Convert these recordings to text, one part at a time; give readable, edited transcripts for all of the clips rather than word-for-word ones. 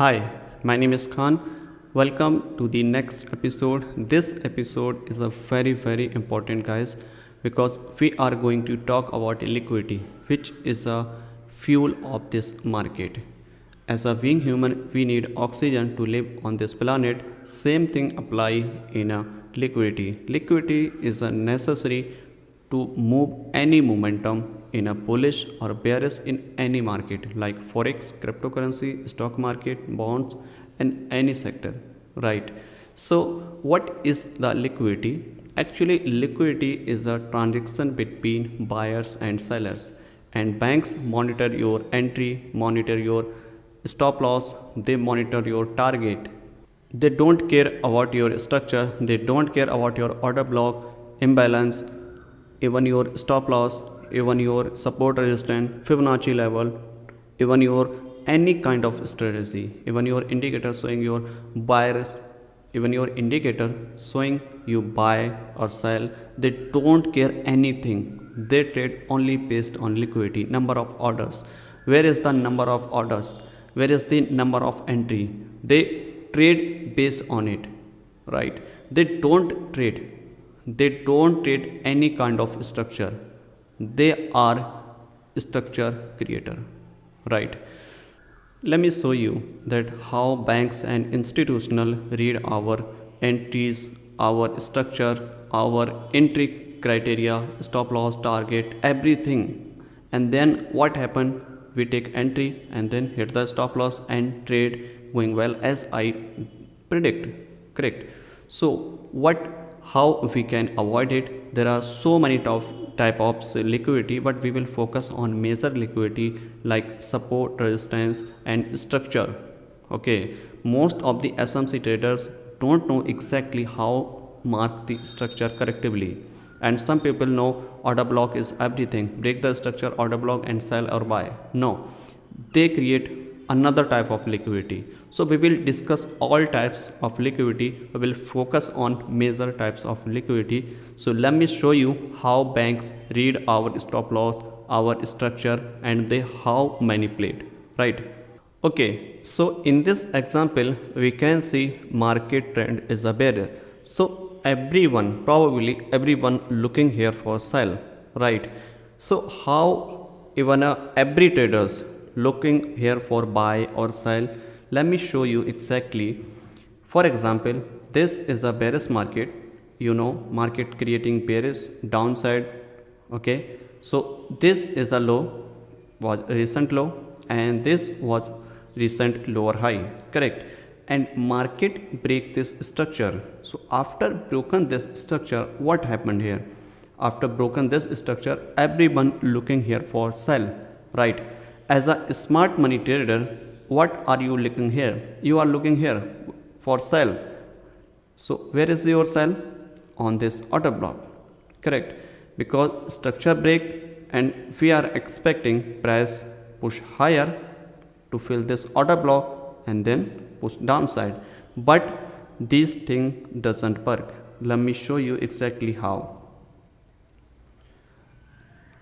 Hi, my name is Khan. Welcome to the next episode. This episode is a very important, guys, because we are going to talk about liquidity, which is a fuel of this market. As a being human, we need oxygen to live on this planet. Same thing apply in a liquidity. Liquidity is a necessary to move any momentum in a bullish or bearish in any market like forex, cryptocurrency, stock market, bonds, and any sector, right? So, what is the liquidity? Actually, liquidity is a transaction between buyers and sellers, and banks monitor your entry, monitor your stop loss, they monitor your target. They don't care about your structure, they don't care about your order block, imbalance, even your stop loss, even your support resistance, Fibonacci level, even your any kind of strategy, even your indicator showing your buyers, even your indicator showing you buy or sell, they don't care anything. They trade only based on liquidity, number of orders. Where is the number of orders? Where is the number of entry? They trade based on it, right? They don't trade any kind of structure. They are structure creator, right? Let me show you that how banks and institutional read our entries, our structure, our entry criteria, stop loss, target, everything. And then what happened? We take entry and then hit the stop loss and trade going well as I predict, correct? So what, how we can avoid it? There are so many type of liquidity, but we will focus on major liquidity like support, resistance, and structure. Okay, most of the smc traders don't know exactly how mark the structure correctly, and some people know order block is everything, break the structure, order block, and sell or buy. No, they create another type of liquidity. So we will discuss all types of liquidity. We will focus on major types of liquidity. So let me show you how banks read our stop loss, our structure, and they how manipulate, right? Okay, so in this example we can see market trend is a bear. So everyone, probably everyone looking here for sell, right? So how even every traders looking here for buy or sell? Let me show you exactly. For example, this is a bearish market, you know, market creating bearish downside. Okay, so this is a low, was recent low, and this was recent lower high, correct? And market break this structure. So after broken this structure, what happened here? After broken this structure, everyone looking here for sell, right? As a smart money trader, what are you looking here? You are looking here for sell. So where is your sell? On this order block, correct? Because structure break, and we are expecting price push higher to fill this order block and then push downside, but this thing doesn't work. Let me show you exactly how.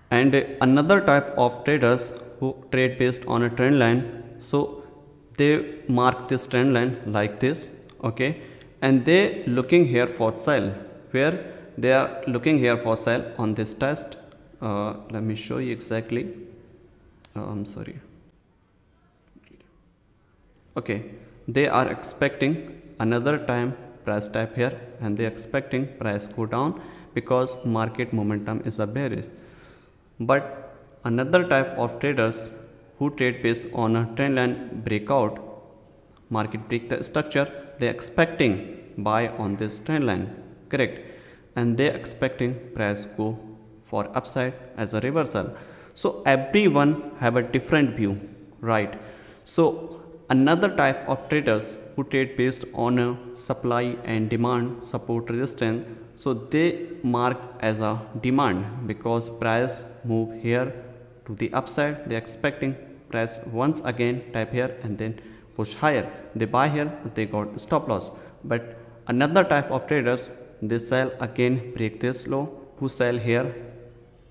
And another type of traders who trade based on a trend line, so they mark this trend line like this, okay, and they looking here for sell, where they are looking here for sell on this test. Let me show you exactly. I'm sorry. Okay, they are expecting another time price tap here, and they expecting price go down because market momentum is a bearish. But another type of traders who trade based on a trend line breakout, market break the structure, they expecting buy on this trend line, correct? And they expecting price go for upside as a reversal. So everyone have a different view, right? So another type of traders who trade based on a supply and demand, support, resistance, so they mark as a demand because price move here to the upside, they expecting price once again tap here and then push higher, they buy here, they got stop loss. But another type of traders, they sell again, break this low, who sell here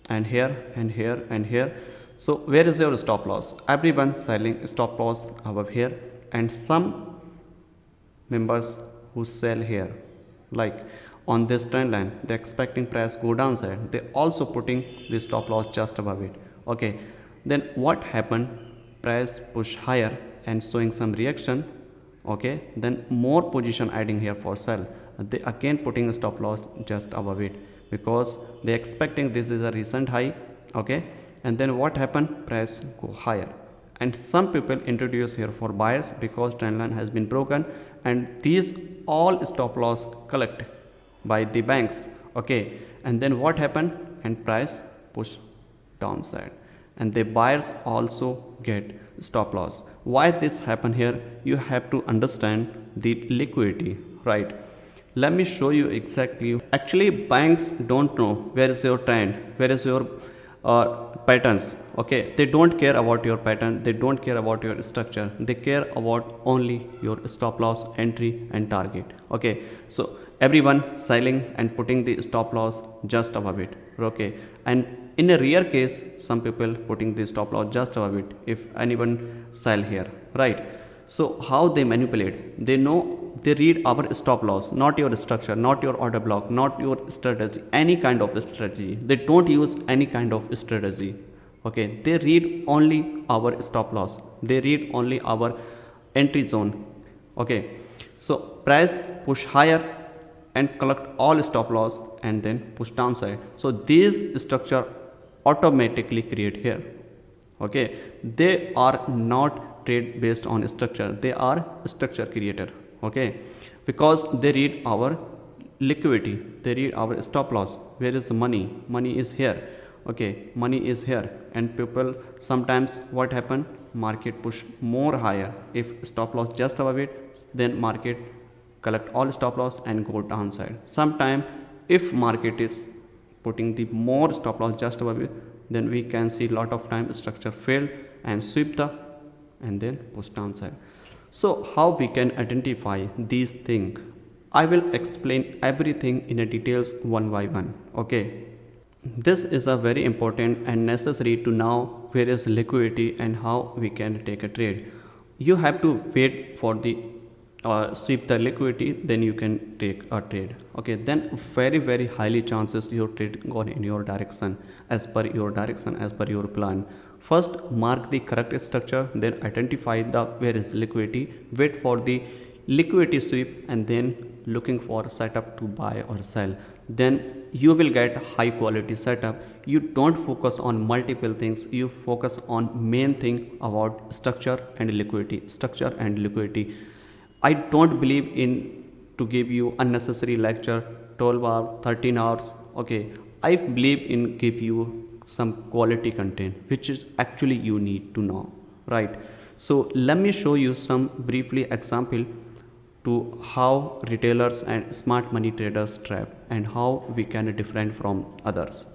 and here and here and here. So where is your stop loss? Everyone selling stop loss above here, and some members who sell here, like on this trend line, they're expecting price go downside, they also putting the stop loss just above it. Okay, then what happened, price push higher and showing some reaction. Okay, then more position adding here for sell, they again putting a stop loss just above it because they expecting this is a recent high. Okay, and then what happened, price go higher, and some people introduce here for buyers because trend line has been broken, and these all stop loss collect by the banks. Okay, and then what happened, and price push downside, and the buyers also get stop loss. Why this happen here, you have to understand the liquidity, right? Let me show you exactly. Actually, banks don't know where is your trend, where is your patterns. Okay, they don't care about your pattern, they don't care about your structure, they care about only your stop loss, entry and target. Okay, so everyone selling and putting the stop loss just above it. Okay, and in a rare case, some people putting the stop loss just above it if anyone sell here, right? So how they manipulate, they know, they read our stop loss, not your structure, not your order block, not your strategy, any kind of strategy. They don't use any kind of strategy. Okay, they read only our stop loss, they read only our entry zone. Okay, so price push higher and collect all stop loss and then push downside. So this structure automatically create here. Okay, they are not trade based on structure, they are structure creator. Okay, because they read our liquidity, they read our stop loss, where is the money, money is here. Okay, money is here, and people sometimes what happen, market push more higher, if stop loss just above it, then market collect all stop loss and go downside. Sometime if market is putting the more stop loss just above it, then we can see lot of time structure failed and sweep the and then push downside. So how we can identify these things, I will explain everything in a details one by one. Okay, this is a very important and necessary to know where is liquidity and how we can take a trade. You have to wait for the sweep the liquidity, then you can take a trade. Okay, then very highly chances your trade gone in your direction, as per your direction, as per your plan. First mark the correct structure, then identify the where is liquidity, wait for the liquidity sweep, and then looking for setup to buy or sell. Then you will get high quality setup. You don't focus on multiple things, you focus on main thing about structure and liquidity, structure and liquidity. I don't believe in to give you unnecessary lecture 12 hours, 13 hours. Okay, I believe in give you some quality content which is actually you need to know, right? So let me show you some briefly example to how retailers and smart money traders trap and how we can different from others.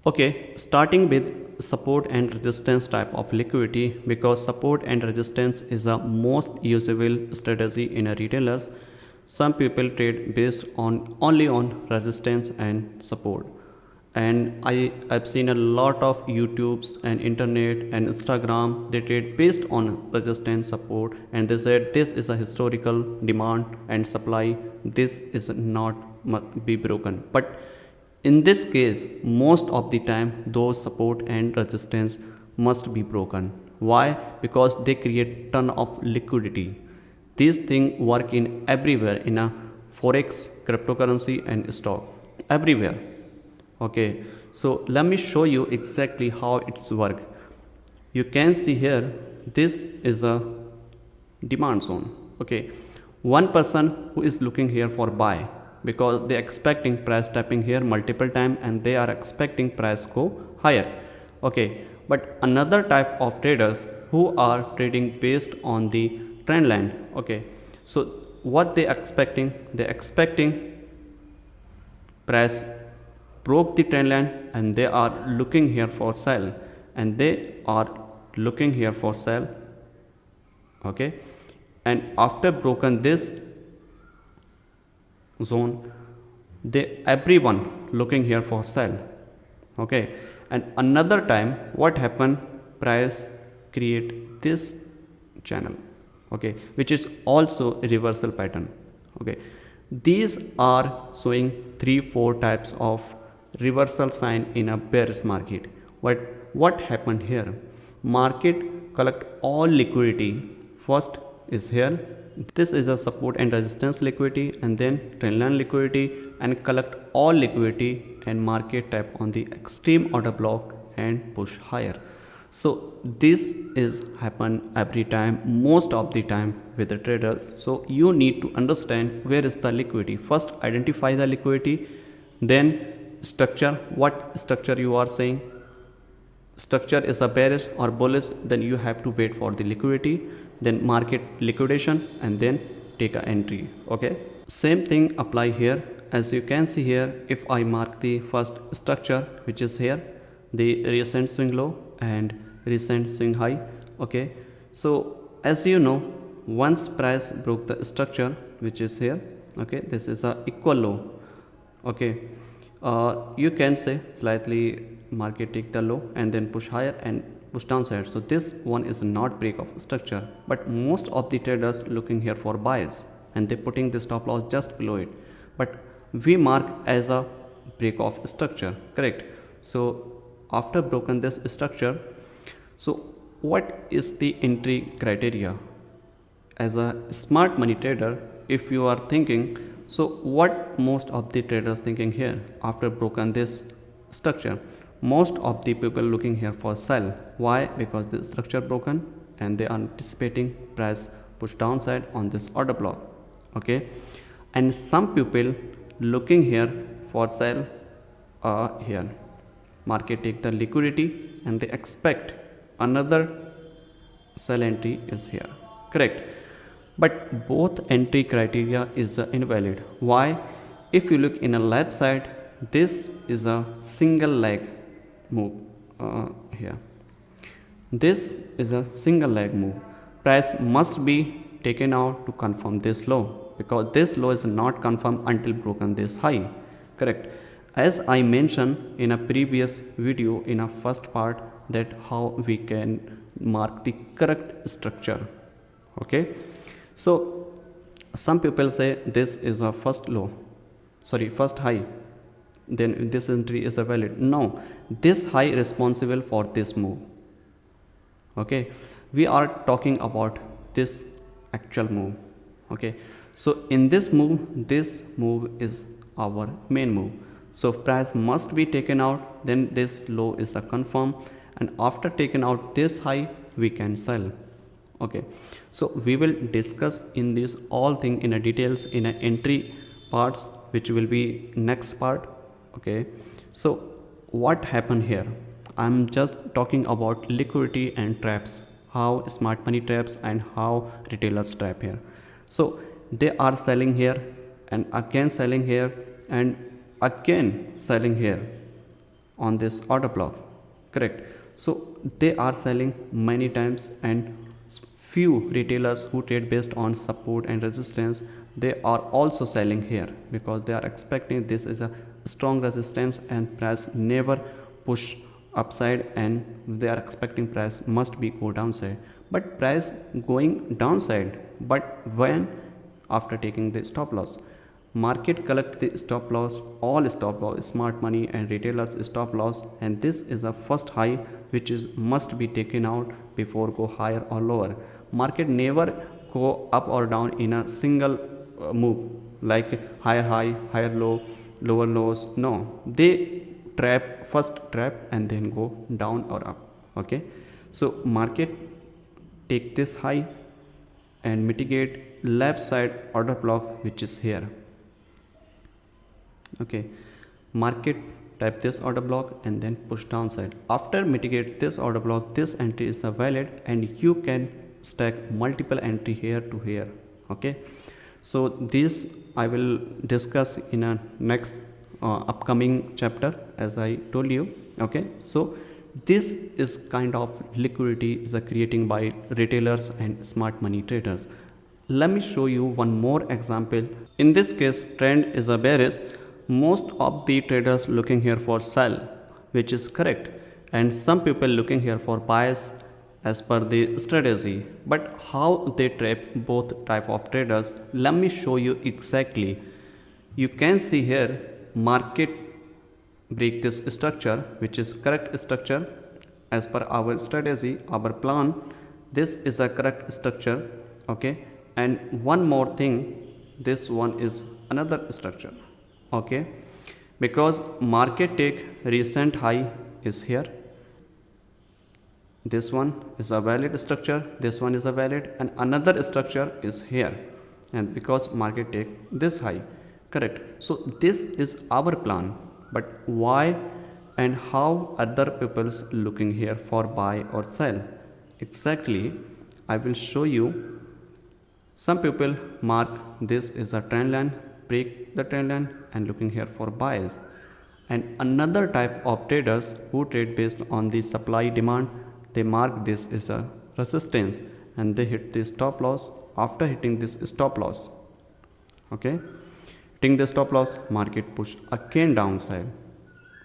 Okay, starting with support and resistance type of liquidity, because support and resistance is the most usable strategy in a retailers. Some people trade based on only on resistance and support, and I've seen a lot of YouTubes and internet and Instagram, they trade based on resistance support, and they said this is a historical demand and supply, this is not be broken. But in this case, most of the time those support and resistance must be broken. Why? Because they create ton of liquidity. These things work in everywhere, in a forex, cryptocurrency and stock, everywhere. Okay, so let me show you exactly how it's work. You can see here, this is a demand zone. Okay, one person who is looking here for buy, because they expecting price tapping here multiple time and they are expecting price go higher. Okay, but another type of traders who are trading based on the trend line. Okay, so what they expecting, they expecting price broke the trend line and they are looking here for sell, and they are looking here for sell. Okay, and after broken this zone, they everyone looking here for sell. Okay, and another time what happened, price create this channel. okay, which is also a reversal pattern. Okay, these are showing 3-4 types of reversal sign in a bearish market. What happened here? Market collect all liquidity. First is here, this is a support and resistance liquidity, and then trendline liquidity, and collect all liquidity, and market tap on the extreme order block and push higher. So this is happen every time, most of the time with the traders. So you need to understand where is the liquidity. First identify the liquidity, then structure. What structure you are saying? Structure is a bearish or bullish, then you have to wait for the liquidity, then market liquidation, and then take an entry. Okay, same thing apply here. As you can see here, if I mark the first structure, which is here, the recent swing low and recent swing high. Okay, so as you know, once price broke the structure, which is here, okay, this is a equal low. Okay, you can say slightly market take the low and then push higher and push downside. So this one is not break of structure, but most of the traders looking here for buys, and they putting the stop loss just below it, but we mark as a break of structure, correct? So after broken this structure, so what is the entry criteria? As a smart money trader, if you are thinking, so what most of the traders thinking here after broken this structure? Most of the people looking here for sell. Why? Because the structure broken and they are anticipating price push downside on this order block. Okay, and some people looking here for sell. Here market take the liquidity and they expect another sell entry is here, correct? But both entry criteria is invalid. Why? If you look in a left side, this is a single leg move. Here this is a single leg move. Price must be taken out to confirm this low, because this low is not confirmed until broken this high, correct? As I mentioned in a previous video in a first part, that how we can mark the correct structure. Okay, so some people say this is a first high, then this entry is a valid. No, this high responsible for this move. Okay, we are talking about this actual move. Okay, so in this move is our main move. So price must be taken out, then this low is a confirm, and after taken out this high we can sell. Okay, so we will discuss in this all thing in a details in a entry parts, which will be next part. Okay, so what happened here? I'm just talking about liquidity and traps, how smart money traps and how retailers trap here. So they are selling here and again selling here and again selling here on this order block, correct? So they are selling many times, and few retailers who trade based on support and resistance, they are also selling here because they are expecting this is a strong resistance and price never push upside, and they are expecting price must be go downside, but price going downside. But when? After taking the stop loss. Market collect the stop loss, all stop loss, smart money and retailers stop loss, and this is a first high which is must be taken out before go higher or lower. Market never go up or down in a single move, like higher high, higher low, lower lows. No, they first trap and then go down or up. Okay, so market take this high and mitigate left side order block, which is here. Okay, market type this order block and then push downside. After mitigate this order block, this entry is a valid, and you can stack multiple entry here to here. Okay, so this I will discuss in a next upcoming chapter, as I told you. Okay, so this is kind of liquidity is creating by retailers and smart money traders. Let me show you one more example. In this case, trend is a bearish. Most of the traders looking here for sell, which is correct, and some people looking here for buys, as per the strategy. But how they trap both type of traders, let me show you exactly. You can see here market break this structure, which is correct structure as per our strategy, our plan. This is a correct structure, okay. And one more thing, this one is another structure, okay, because market take recent high is here. This one is a valid structure, this one is a valid, and another structure is here, and because market take this high, correct. So this is our plan, but why and how other people's looking here for buy or sell? Exactly, I will show you. Some people mark this is a trend line, break the trend line and looking here for buys. And another type of traders who trade based on the supply demand, they mark this is a resistance and they hit the stop loss. After hitting this stop loss, okay, hitting the stop loss, market push again downside,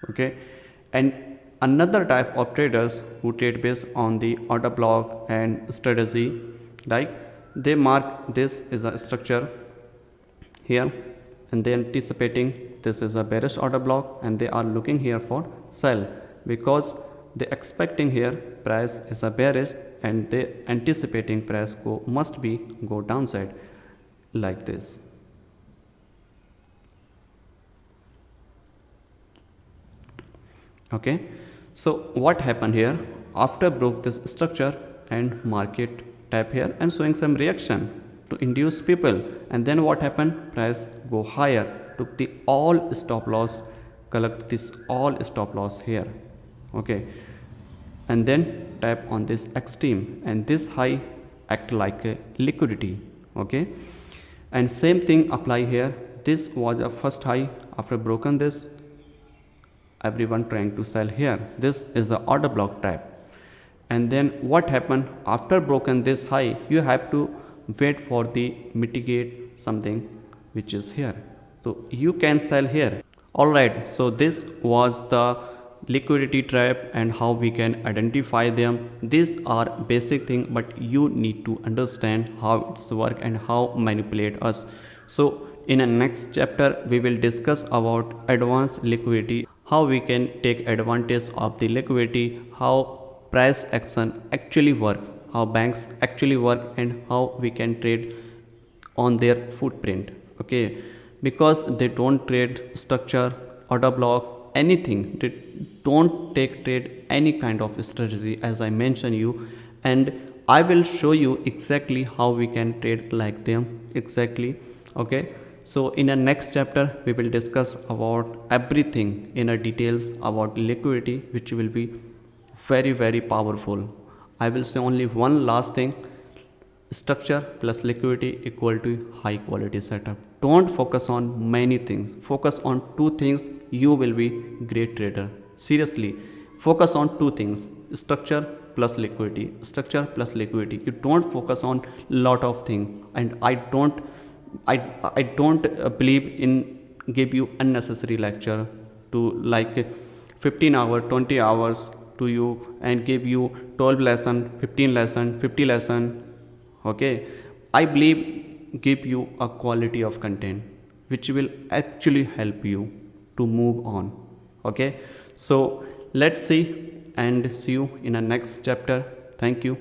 okay. And another type of traders who trade based on the order block and strategy, like they mark this is a structure here and they anticipating this is a bearish order block and they are looking here for sell, because they expecting here price is a bearish and they anticipating price must be go downside like this. Okay, so what happened here? After broke this structure and market tap here and showing some reaction to induce people, and then what happened? Price go higher, took the all stop loss, collect this all stop loss here, okay, and then tap on this extreme and this high act like a liquidity, okay. And same thing apply here. This was a first high. After broken this, everyone trying to sell here. This is the order block trap. And then what happened? After broken this high, you have to wait for the mitigate something which is here, so you can sell here. All right, so this was the liquidity trap and how we can identify them. These are basic thing, but you need to understand how it's work and how manipulate us. So in a next chapter we will discuss about advanced liquidity, how we can take advantage of the liquidity, how price action actually work, how banks actually work, and how we can trade on their footprint, okay, because they don't trade structure, order block, anything. They don't take trade any kind of strategy as I mentioned you, and I will show you exactly how we can trade like them exactly, okay. So in the next chapter we will discuss about everything in a details about liquidity, which will be very powerful. I will say only one last thing: structure plus liquidity equal to high quality setup. Don't focus on many things, focus on two things, you will be great trader. Seriously, focus on two things: structure plus liquidity, structure plus liquidity. You don't focus on lot of things, and I don't believe in give you unnecessary lecture to like 15 hours 20 hours to you and give you 12 lesson 15 lesson 50 lesson, okay. I believe give you a quality of content which will actually help you to move on, okay. So let's see and see you in a next chapter. Thank you.